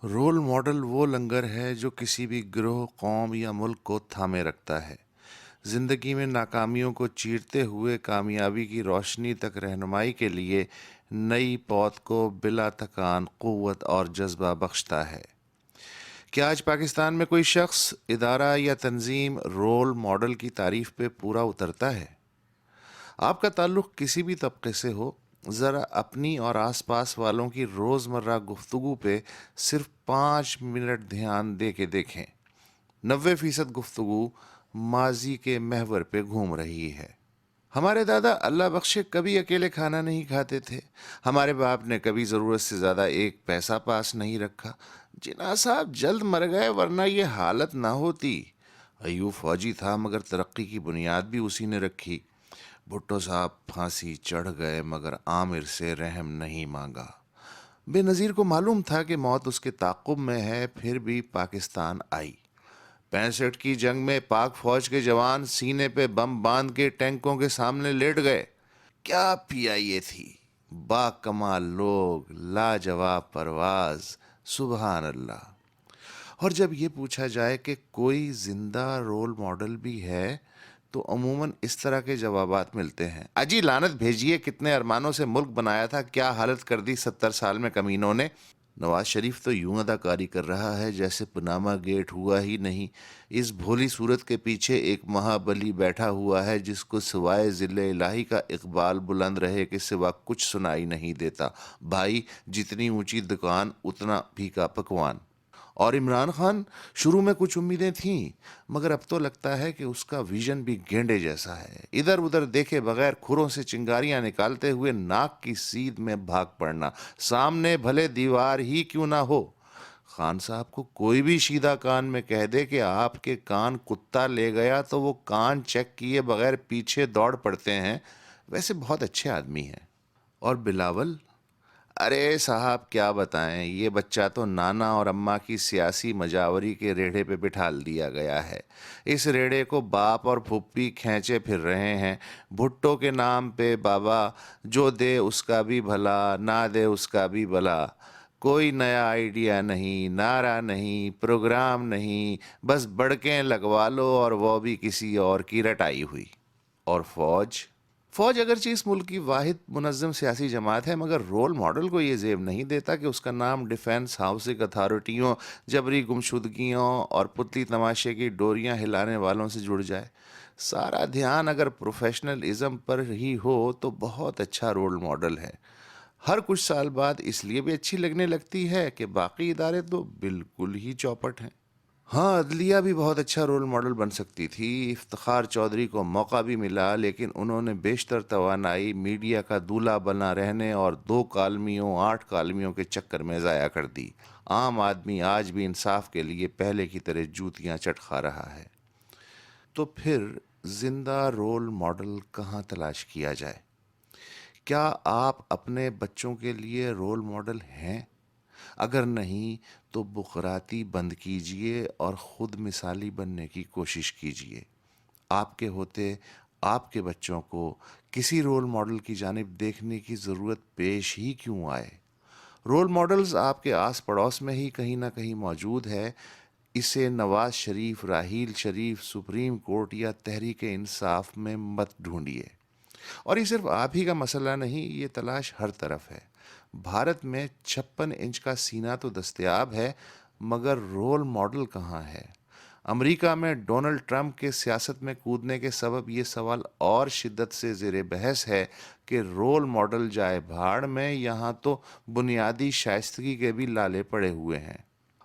Role model وہ لنگر ہے جو کسی بھی گروہ، قوم یا ملک کو تھامے رکھتا ہے، زندگی میں ناکامیوں کو چیرتے ہوئے کامیابی کی روشنی تک رہنمائی کے لیے نئی پود کو بلا تھکان قوت اور جذبہ بخشتا ہے۔ کیا آج پاکستان میں کوئی شخص، ادارہ یا تنظیم رول ماڈل کی تعریف پہ پورا اترتا ہے؟ آپ کا تعلق کسی بھی طبقے سے ہو، ذرا اپنی اور آس پاس والوں کی روزمرہ گفتگو پہ صرف 5 منٹ دھیان دے کے دیکھیں۔ 90% گفتگو ماضی کے محور پہ گھوم رہی ہے۔ ہمارے دادا اللہ بخشے کبھی اکیلے کھانا نہیں کھاتے تھے۔ ہمارے باپ نے کبھی ضرورت سے زیادہ ایک پیسہ پاس نہیں رکھا۔ جناح صاحب جلد مر گئے ورنہ یہ حالت نہ ہوتی۔ ایوب فوجی تھا مگر ترقی کی بنیاد بھی اسی نے رکھی۔ بھٹو صاحب پھانسی چڑھ گئے مگر عامر سے رحم نہیں مانگا۔ بے نظیر کو معلوم تھا کہ موت اس کے تعاقب میں ہے، پھر بھی پاکستان آئی۔ 65 کی جنگ میں پاک فوج کے جوان سینے پہ بم باندھ کے ٹینکوں کے سامنے لیٹ گئے۔ کیا پی آئی اے تھی! با کمال لوگ، لاجواب پرواز، سبحان اللہ۔ اور جب یہ پوچھا جائے کہ کوئی زندہ رول ماڈل بھی ہے تو عموماً اس طرح کے جوابات ملتے ہیں: اجی لعنت بھیجیے، کتنے ارمانوں سے ملک بنایا تھا، کیا حالت کر دی 70 سال میں کمینوں نے۔ نواز شریف تو یوں اداکاری کر رہا ہے جیسے پناما گیٹ ہوا ہی نہیں۔ اس بھولی صورت کے پیچھے ایک مہابلی بیٹھا ہوا ہے جس کو سوائے ذل الہی کا اقبال بلند رہے کے سوا کچھ سنائی نہیں دیتا۔ بھائی، جتنی اونچی دکان اتنا پھیکا پکوان۔ اور عمران خان، شروع میں کچھ امیدیں تھیں مگر اب تو لگتا ہے کہ اس کا ویژن بھی گینڈے جیسا ہے، ادھر ادھر دیکھے بغیر کھروں سے چنگاریاں نکالتے ہوئے ناک کی سیدھ میں بھاگ پڑنا، سامنے بھلے دیوار ہی کیوں نہ ہو۔ خان صاحب کو کوئی بھی شیدہ کان میں کہہ دے کہ آپ کے کان کتا لے گیا تو وہ کان چیک کیے بغیر پیچھے دوڑ پڑتے ہیں۔ ویسے بہت اچھے آدمی ہیں۔ اور بلاول، ارے صاحب کیا بتائیں، یہ بچہ تو نانا اور اماں کی سیاسی مجاوری کے ریڑھے پہ بٹھال دیا گیا ہے۔ اس ریڑھے کو باپ اور پھپھی کھینچے پھر رہے ہیں۔ بھٹو کے نام پہ بابا، جو دے اس کا بھی بھلا، نہ دے اس کا بھی بھلا۔ کوئی نیا آئیڈیا نہیں، نعرہ نہیں، پروگرام نہیں، بس بڑکیں لگوا لو اور وہ بھی کسی اور کی رٹائی ہوئی۔ اور فوج اگرچہ اس ملک کی واحد منظم سیاسی جماعت ہے مگر رول ماڈل کو یہ زیب نہیں دیتا کہ اس کا نام ڈیفنس ہاؤسنگ اتھارٹیوں، جبری گمشدگیوں اور پتلی تماشے کی ڈوریاں ہلانے والوں سے جڑ جائے۔ سارا دھیان اگر پروفیشنلزم پر ہی ہو تو بہت اچھا رول ماڈل ہے۔ ہر کچھ سال بعد اس لیے بھی اچھی لگنے لگتی ہے کہ باقی ادارے تو بالکل ہی چوپٹ ہیں۔ ہاں، عدلیہ بھی بہت اچھا رول ماڈل بن سکتی تھی۔ افتخار چودھری کو موقع بھی ملا لیکن انہوں نے بیشتر توانائی میڈیا کا دولہا بنا رہنے اور 2 کالمیوں 8 کالمیوں کے چکر میں ضائع کر دی۔ عام آدمی آج بھی انصاف کے لیے پہلے کی طرح جوتیاں چٹ کھا رہا ہے۔ تو پھر زندہ رول ماڈل کہاں تلاش کیا جائے؟ کیا آپ اپنے بچوں کے لیے رول ماڈل ہیں؟ اگر نہیں تو بخراتی بند کیجئے اور خود مثالی بننے کی کوشش کیجئے۔ آپ کے ہوتے آپ کے بچوں کو کسی رول ماڈل کی جانب دیکھنے کی ضرورت پیش ہی کیوں آئے؟ رول ماڈلز آپ کے آس پڑوس میں ہی کہیں نہ کہیں موجود ہے۔ اسے نواز شریف، راحیل شریف، سپریم کورٹ یا تحریک انصاف میں مت ڈھونڈیے۔ اور یہ صرف آپ ہی کا مسئلہ نہیں، یہ تلاش ہر طرف ہے۔ بھارت میں 56 انچ کا سینہ تو دستیاب ہے مگر رول ماڈل کہاں ہے؟ امریکہ میں ڈونلڈ ٹرمپ کے سیاست میں کودنے کے سبب یہ سوال اور شدت سے زیر بحث ہے کہ رول ماڈل جائے بھاڑ میں، یہاں تو بنیادی شائستگی کے بھی لالے پڑے ہوئے ہیں۔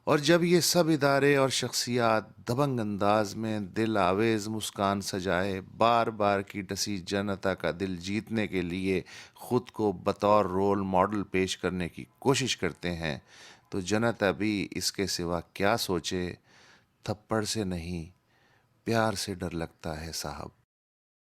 اور جب یہ سب ادارے اور شخصیات دبنگ انداز میں دل آویز مسکان سجائے بار بار کی ڈسی جنتا کا دل جیتنے کے لیے خود کو بطور رول ماڈل پیش کرنے کی کوشش کرتے ہیں تو جنتا بھی اس کے سوا کیا سوچے؟ تھپڑ سے نہیں، پیار سے ڈر لگتا ہے صاحب۔